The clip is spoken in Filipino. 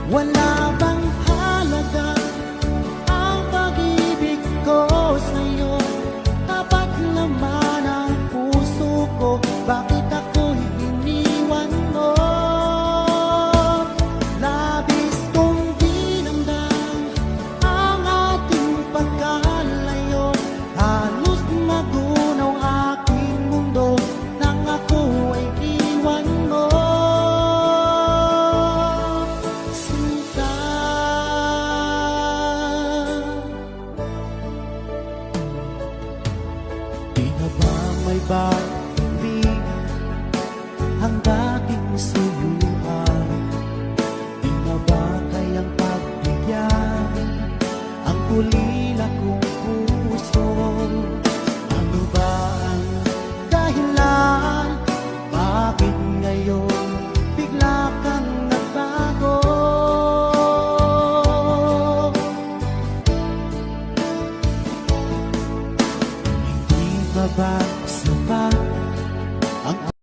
Wala bang halaga ang pag-ibig ko sa'yo? Tapat naman ang puso ko, bakit ako'y iniwan mo? Labis kong dinamdam ang ating pagkalayo, halos magunaw aking mundo nang ako ay iwan mo. May balik ang dating suyuan, di na ba kayang pagbigyan ang ulila kong puso? Ano ba ang dahilan? Bakit ngayon bigla kang nagbago? Hindi ba